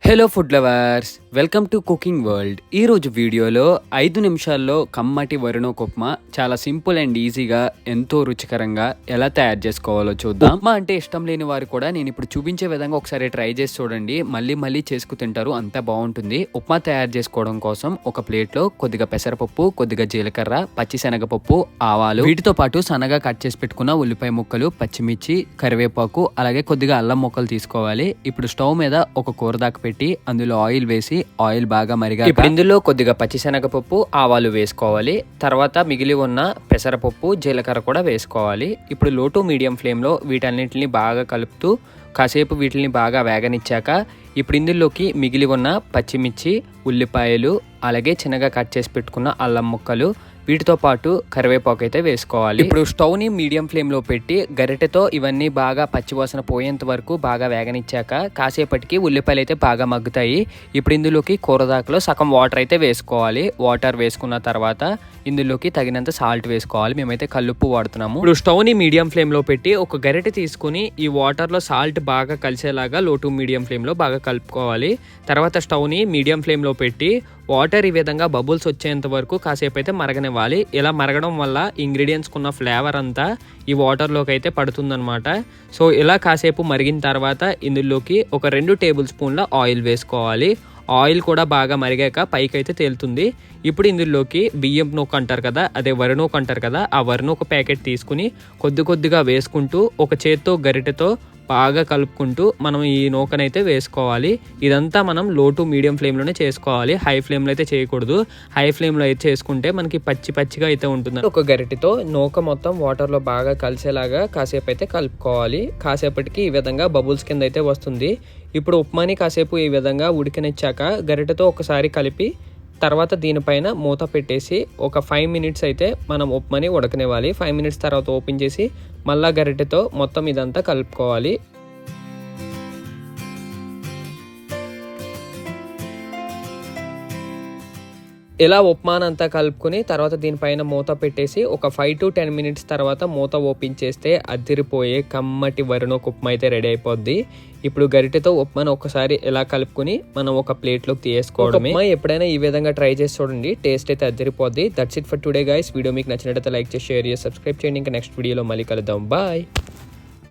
Hello food lovers, welcome to cooking world. ఈరోజు వీడియోలో 5 నిమిషాల్లో కమ్మటి వరుణోక్ ఉప్మా చాలా సింపుల్ అండ్ ఈజీగా ఎంతో రుచికరంగా ఎలా తయారు చేసుకోవాలో చూద్దాం. ఉప్మా అంటే ఇష్టం లేని వారు కూడా నేను ఇప్పుడు చూపించే విధంగా ఒకసారి ట్రై చేసి చూడండి. మళ్ళీ చేసుకు తింటారు, అంత బాగుంటుంది. ఉప్మా తయారు చేసుకోవడం కోసం ఒక ప్లేట్లో కొద్దిగా పెసరపప్పు, కొద్దిగా జీలకర్ర, పచ్చిశనగపప్పు, ఆవాలు, వీటితో పాటు సన్నగా కట్ చేసి పెట్టుకున్న ఉల్లిపాయ ముక్కలు, పచ్చిమిర్చి, కరివేపాకు, అలాగే కొద్దిగా అల్లం ముక్కలు తీసుకోవాలి. ఇప్పుడు స్టవ్ మీద ఒక కూర దాకా పెట్టి అందులో ఆయిల్ వేసి ఆయిల్ బాగా మరిగాక ఇప్పుడు ఇందులో కొద్దిగా పచ్చిశనగపప్పు, ఆవాలు వేసుకోవాలి. తర్వాత మిగిలి ఉన్న పెసరపప్పు, జీలకర్ర కూడా వేసుకోవాలి. ఇప్పుడు లో టు మీడియం ఫ్లేమ్లో వీటన్నిటిని బాగా కలుపుతూ కాసేపు వీటిని బాగా వేగనిచ్చాక ఇప్పుడు ఇందులోకి మిగిలి ఉన్న పచ్చిమిర్చి, ఉల్లిపాయలు, అలాగే చిన్నగా కట్ చేసి పెట్టుకున్న అల్లం ముక్కలు, వీటితో పాటు కరివేపాకు అయితే వేసుకోవాలి. ఇప్పుడు స్టవ్ ని మీడియం ఫ్లేమ్ లో పెట్టి గరిటెతో ఇవన్నీ బాగా పచ్చివాసన పోయేంత వరకు బాగా వేగనిచ్చాక కాసేపటికి ఉల్లిపాయలు అయితే బాగా మగ్గుతాయి. ఇప్పుడు ఇందులోకి కూరదాకలో సగం వాటర్ అయితే వేసుకోవాలి. వాటర్ వేసుకున్న తర్వాత ఇందులోకి తగినంత సాల్ట్ వేసుకోవాలి. మేమైతే కల్లుప్పు వాడుతున్నాము. ఇప్పుడు స్టవ్ ని మీడియం ఫ్లేమ్ లో పెట్టి ఒక గరిటె తీసుకుని ఈ వాటర్ లో సాల్ట్ బాగా కలిసేలాగా లో టు మీడియం ఫ్లేమ్ లో బాగా కలుపుకోవాలి. తర్వాత స్టవ్ ని మీడియం ఫ్లేమ్ లో పెట్టి వాటర్ ఈ విధంగా బబుల్స్ వచ్చేంత వరకు కాసేపు అయితే మరగనివ్వాలి. ఇలా మరగడం వల్ల ఇంగ్రీడియంట్స్ కున్న ఫ్లేవర్ అంతా ఈ వాటర్లోకి అయితే పడుతుందన్నమాట. సో ఇలా కాసేపు మరిగిన తర్వాత ఇందులోకి ఒక 2 టేబుల్ స్పూన్ల ఆయిల్ వేసుకోవాలి. ఆయిల్ కూడా బాగా మరిగాక పైకి అయితే తేలుతుంది. ఇప్పుడు ఇందులోకి బియ్యం నూక అంటారు కదా, అదే వరినూక అంటారు కదా, ఆ వరినూక ప్యాకెట్ తీసుకుని కొద్దిగా వేసుకుంటూ ఒక చేత్తో గరిటెతో బాగా కలుపుకుంటూ మనం ఈ నూకనైతే వేసుకోవాలి. ఇదంతా మనం లో టు మీడియం ఫ్లేమ్లోనే చేసుకోవాలి. హై ఫ్లేమ్లో అయితే చేయకూడదు. హై ఫ్లేమ్లో అయితే చేసుకుంటే మనకి పచ్చిగా అయితే ఉంటుంది. ఒక గరిటెతో నూక మొత్తం వాటర్లో బాగా కలిసేలాగా కాసేపు అయితే కలుపుకోవాలి. కాసేపటికి ఈ విధంగా బబుల్స్ కింద అయితే వస్తుంది. ఇప్పుడు ఉప్మాని కాసేపు ఈ విధంగా ఉడికినిచ్చాక గరిటెతో ఒకసారి కలిపి తర్వాత దీనిపైన మూత పెట్టేసి ఒక 5 మినిట్స్ అయితే మనం ఉప్మాని ఉడకనివ్వాలి. 5 మినిట్స్ తర్వాత ఓపెన్ చేసి మళ్ళా గరిటెతో మొత్తం ఇదంతా కలుపుకోవాలి. ఇలా ఉప్మానంతా కలుపుకొని తర్వాత దీనిపైన మూత పెట్టేసి ఒక 5 to 10 మినిట్స్ తర్వాత మూత ఓపెన్ చేస్తే అదిరిపోయే కమ్మటి వరుణోక్ ఉప్మా అయితే రెడీ అయిపోద్ది. ఇప్పుడు గరిటెతో ఉప్మాను ఒకసారి ఇలా కలుపుకొని మనం ఒక ప్లేట్లోకి తీసుకోవడమే. ఎప్పుడైనా ఈ విధంగా ట్రై చేసి చూడండి, టేస్ట్ అయితే అదిరిపోద్ది. That's it for today guys. Video మీకు నచ్చినట్లయితే లైక్ చేసి షేర్ చేసి సబ్స్క్రైబ్ చేయండి. ఇంకా నెక్స్ట్ వీడియోలో మళ్ళీ కలుద్దాం. బాయ్.